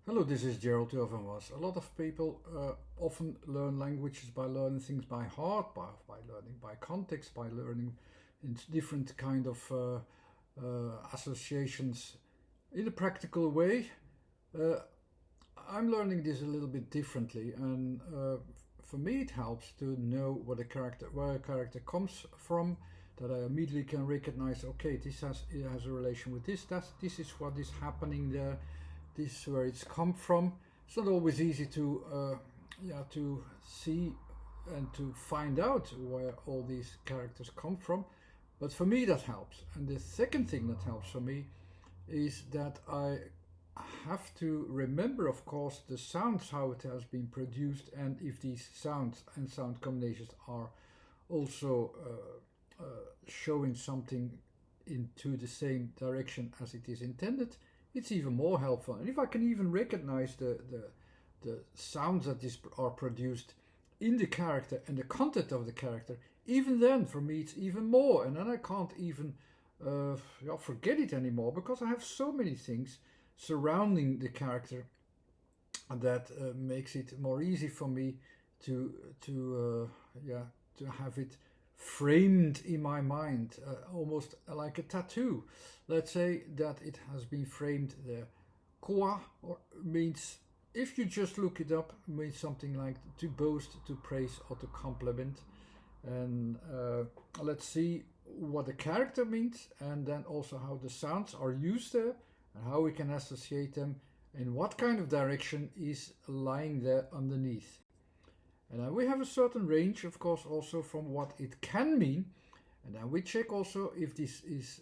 Hello, this is Gerald Turvanwas. A lot of people often learn languages by learning things by heart, by learning by context, by learning in different kind of associations in a practical way. Uh, I'm learning this a little bit differently, and for me, it helps to know where a character comes from. That I immediately can recognize. Okay, it has a relation with this. This is what is happening there. This is where it's come from. It's not always easy to see and to find out where all these characters come from, but for me that helps. And the second thing that helps for me is that I have to remember, of course, the sounds, how it has been produced, and if these sounds and sound combinations are also showing something into the same direction as it is intended, it's even more helpful. And if I can even recognize the sounds that are produced in the character and the content of the character, even then for me it's even more. And then I can't even forget it anymore, because I have so many things surrounding the character that makes it more easy for me to to have it framed in my mind, almost like a tattoo. Let's say that it has been framed there. Quoi or means, if you just look it up, means something like to boast, to praise, or to compliment. And let's see what the character means, and then also how the sounds are used there, and how we can associate them, and what kind of direction is lying there underneath. And then we have a certain range, of course, also from what it can mean. And then we check also if this is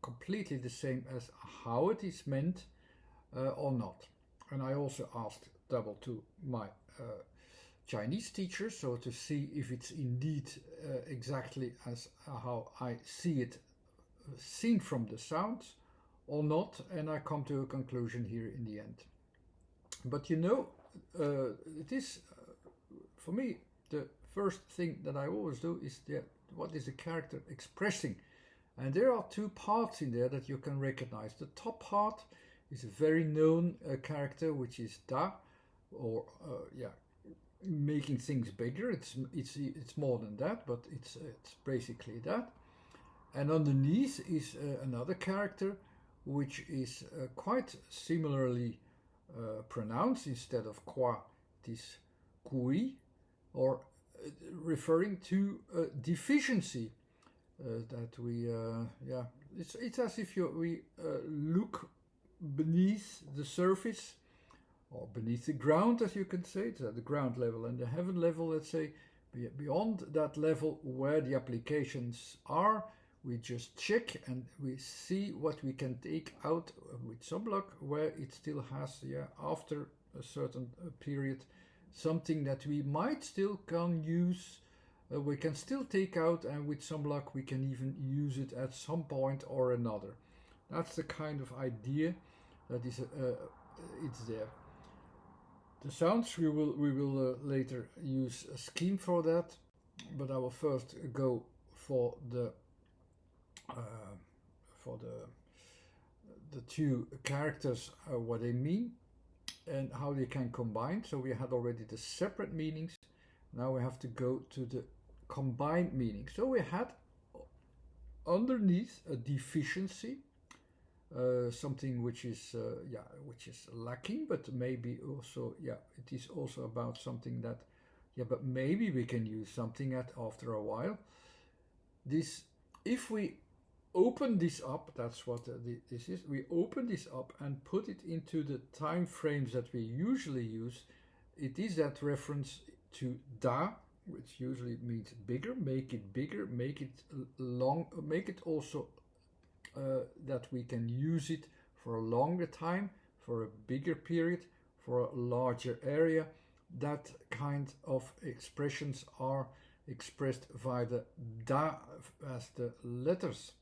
completely the same as how it is meant or not. And I also asked double to my Chinese teacher, so to see if it's indeed exactly as how I see it seen from the sounds or not. And I come to a conclusion here in the end. But it is for me, the first thing that I always do is what is the character expressing? And there are two parts in there that you can recognize. The top part is a very known character, which is da, or making things bigger. It's more than that, but it's basically that. And underneath is another character, which is quite similarly pronounced. Instead of qua, it is kui, or referring to deficiency that it's as if we look beneath the surface, or beneath the ground, as you can say. It's at the ground level and the heaven level, let's say. Beyond that level where the applications are, we just check and we see what we can take out with some luck, where it still has, after a certain period, something that we might still can use. We can still take out, and with some luck we can even use it at some point or another. That's the kind of idea that is it's there. The sounds, we will later use a scheme for that, but I will first go for the two characters, what they mean and how they can combine. So we had already the separate meanings. Now we have to go to the combined meaning. So we had underneath a deficiency, something which is lacking, but maybe also it is also about something that but maybe we can use something after a while. This, if we open this up, that's what this is. We open this up and put it into the time frames that we usually use. It is that reference to da, which usually means bigger, make it long, make it also that we can use it for a longer time, for a bigger period, for a larger area. That kind of expressions are expressed via the da as the letters.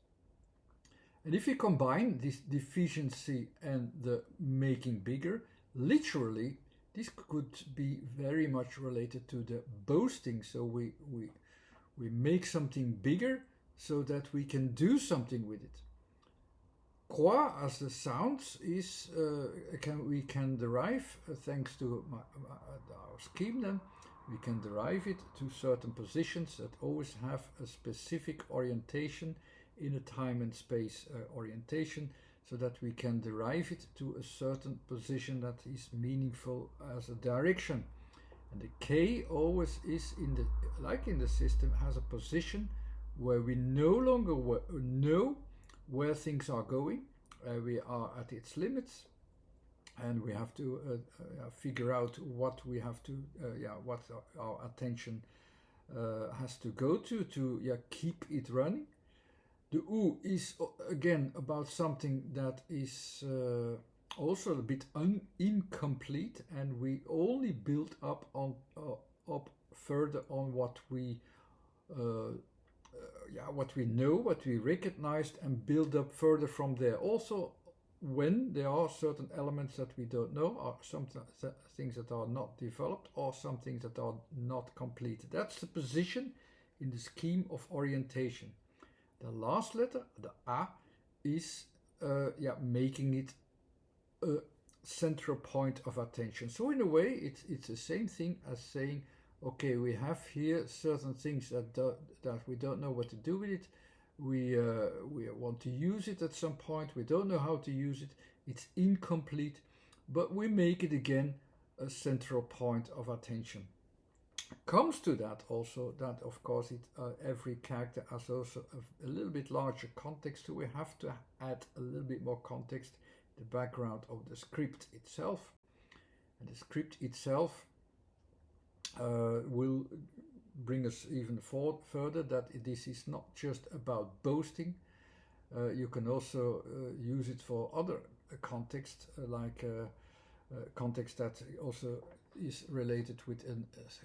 And if you combine this deficiency and the making bigger, literally, this could be very much related to the boasting. So we make something bigger so that we can do something with it. Qua as the sounds is we can derive thanks to our scheme. Then we can derive it to certain positions that always have a specific orientation in a time and space orientation, so that we can derive it to a certain position that is meaningful as a direction. And the K always is in the, like in the system, has a position where we no longer know where things are going. We are at its limits, and we have to figure out what we have to, what our attention has to go to keep it running. The U is again about something that is also a bit incomplete, and we only build up further on what we what we know, what we recognized, and build up further from there. Also, when there are certain elements that we don't know, or some things that are not developed, or some things that are not completed. That's the position in the scheme of orientation. The last letter, the A, is making it a central point of attention. So in a way, it's the same thing as saying, okay, we have here certain things that we don't know what to do with it. We want to use it at some point. We don't know how to use it. It's incomplete, but we make it again a central point of attention. Comes to that also that of course every character has also a little bit larger context, so we have to add a little bit more context, the background of the script itself. And the script itself will bring us even further, that this is not just about boasting. You can also use it for other context, like context that also is related with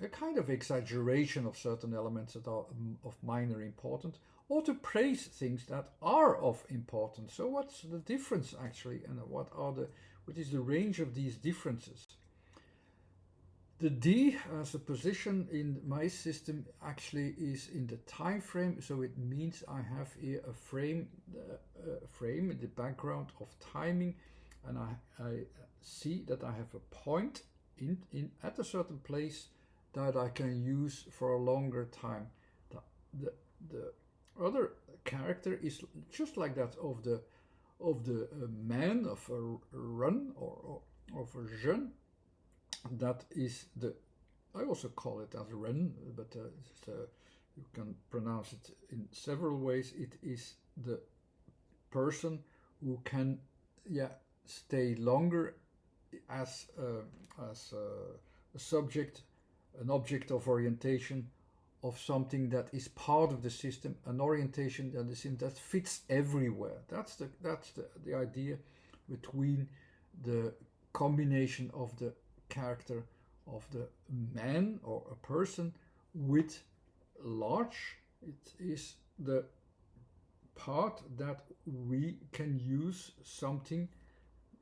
a kind of exaggeration of certain elements that are of minor importance, or to praise things that are of importance. So what's the difference actually, and what is the range of these differences? The D as a position in my system actually is in the time frame, so it means I have here a frame in the background of timing, and I see that I have a point in at a certain place that I can use for a longer time. The other character is just like that of the man, of a run, or of a jeune. That is I also call it as ren, but you can pronounce it in several ways. It is the person who can stay longer as a subject, an object of orientation of something that is part of the system, an orientation that fits everywhere. That's the idea between the combination of the character of the man or a person with large. It is the part that we can use something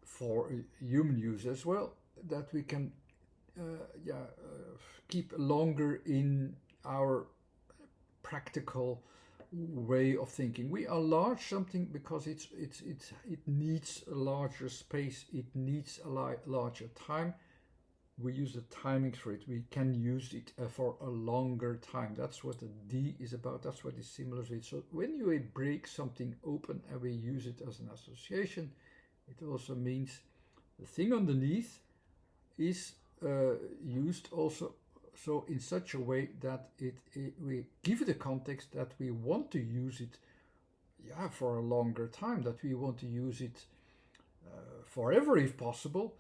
for human use as well, that we can keep longer in our practical way of thinking. We enlarge something because it needs a larger space, it needs a larger time. We use the timings for it. We can use it for a longer time. That's what the D is about. That's what is similar to it. So when you break something open and we use it as an association, it also means the thing underneath is used also so in such a way that we give it a context that we want to use it for a longer time, that we want to use it forever if possible,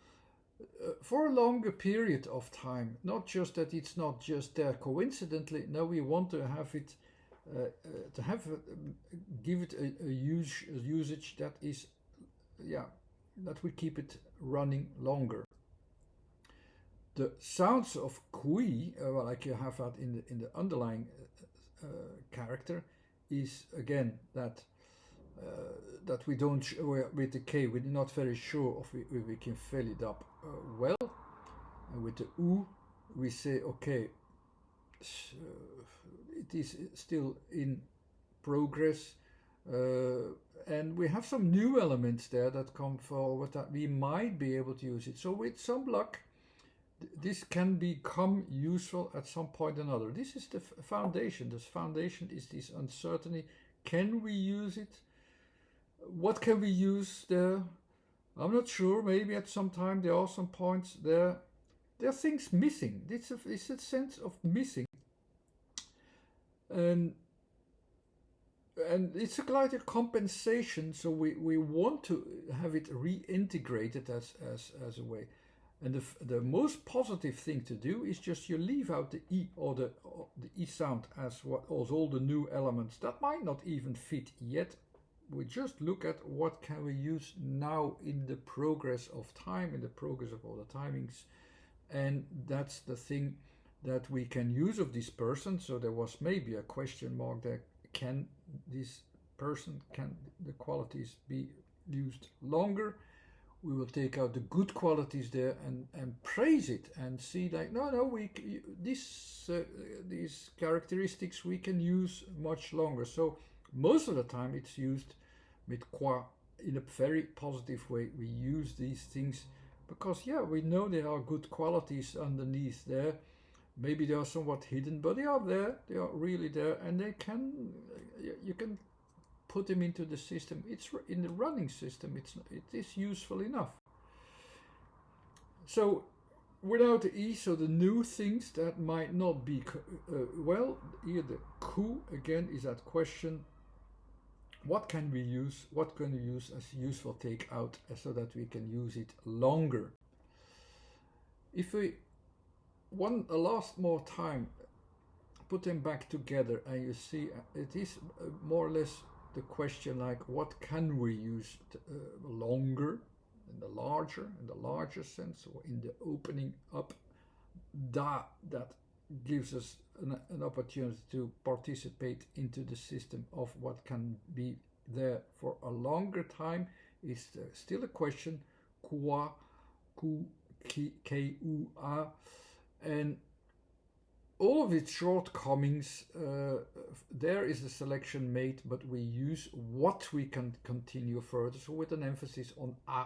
for a longer period of time. Not just that it's not just there coincidentally. No, we want to have it give it a usage that is that we keep it running longer. The sounds of kui, like you have that in the underlying character, is again that we don't with the K. We're not very sure if we can fill it up well. And with the U, we say okay, it is still in progress. And we have some new elements there that come forward that we might be able to use it. So with some luck, this can become useful at some point or another. This is the foundation. This foundation is this uncertainty. Can we use it? What can we use there? I'm not sure. Maybe at some time there are some points there. There are things missing. It's a sense of missing. And it's like a compensation, so we want to have it reintegrated as a way. And the most positive thing to do is just you leave out the E or the E sound as all the new elements that might not even fit yet. We just look at what can we use now in the progress of time, in the progress of all the timings. And that's the thing that we can use of this person. So there was maybe a question mark there. Can this person, can the qualities be used longer? We will take out the good qualities there and praise it and see like, no, these characteristics we can use much longer. So most of the time it's used with qua in a very positive way. We use these things because, yeah, we know there are good qualities underneath there. Maybe they are somewhat hidden, but they are there. They are really there, and you can put them into the system. It's in the running system. It is useful enough. So without the E, so the new things that might not be here the Q again is that question. What can we use? What can we use as useful take out so that we can use it longer? If we a last more time put them back together, and you see it is more or less the question like, what can we use longer in the larger sense, or in the opening up that gives us an opportunity to participate into the system of what can be there for a longer time is still a question. Quoi, ku, ki, u, a. And all of its shortcomings, there is a selection made, but we use what we can continue further. So with an emphasis on a,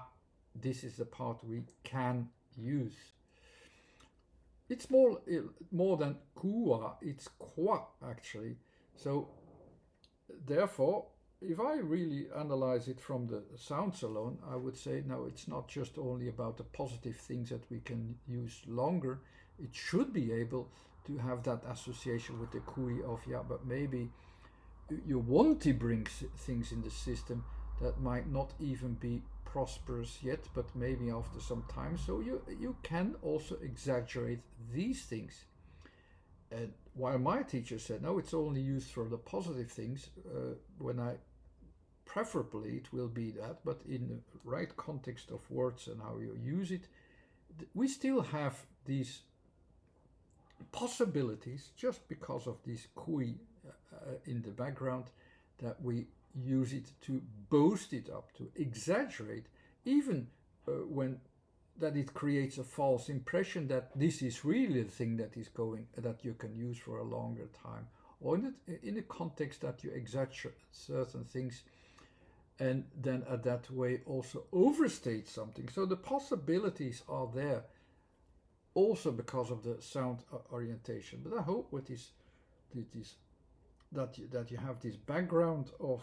this is the part we can use. It's more than kua, it's qua actually. So therefore, if I really analyze it from the sounds alone, I would say, no, it's not just only about the positive things that we can use longer. It should be able to have that association with the kui of, yeah, but maybe you want to bring things in the system that might not even be prosperous yet, but maybe after some time. So you can also exaggerate these things. And while my teacher said, no, it's only used for the positive things, preferably it will be that, but in the right context of words and how you use it, we still have these possibilities just because of this kui in the background, that we use it to boast it up, to exaggerate, even when that it creates a false impression that this is really the thing that is going, that you can use for a longer time, or in a context that you exaggerate certain things and then at that way also overstate something. So the possibilities are there also because of the sound orientation. But I hope with this that you have this background of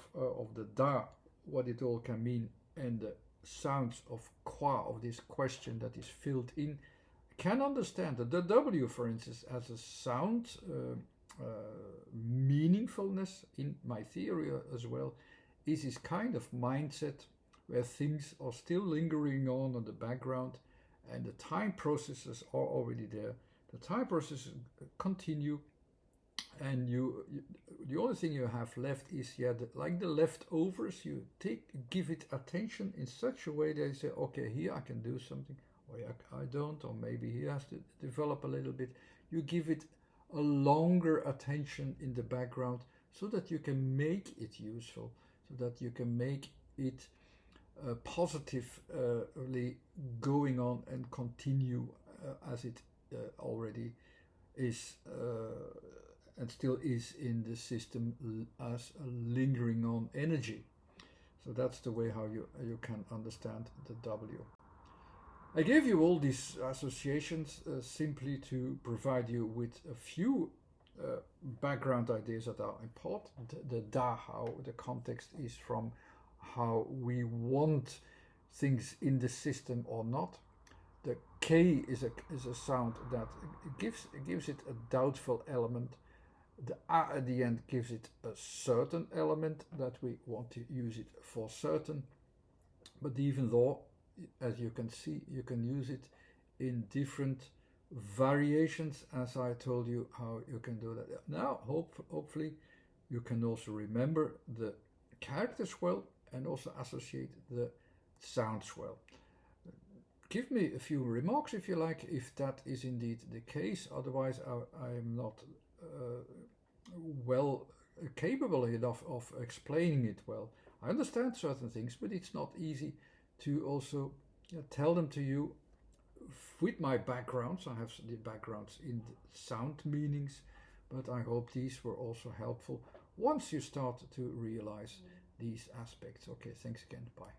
the da, what it all can mean, and the sounds of qua, of this question that is filled in, can understand that the W, for instance, as a sound meaningfulness in my theory as well, is this kind of mindset where things are still lingering on the background, and the time processes are already there. The time processes continue, and the only thing you have left is, like the leftovers, you give it attention in such a way that you say, okay, here I can do something, or I don't, or maybe he has to develop a little bit. You give it a longer attention in the background so that you can make it useful, so that you can make it positively going on and continue as it already is and still is in the system as a lingering on energy. So that's the way how you can understand the W. I gave you all these associations simply to provide you with a few background ideas that are important. The da, how the context is from how we want things in the system or not. The K is a sound that gives it a doubtful element. The A at the end gives it a certain element that we want to use it for certain. But even though, as you can see, you can use it in different variations, as I told you how you can do that. Now, hopefully, you can also remember the characters well and also associate the sounds well. Give me a few remarks if you like, if that is indeed the case. Otherwise, I am not well capable enough of explaining it well. I understand certain things, but it's not easy to also tell them to you with my backgrounds. I have the backgrounds in the sound meanings, but I hope these were also helpful once you start to realize these aspects. Okay, thanks again. Bye.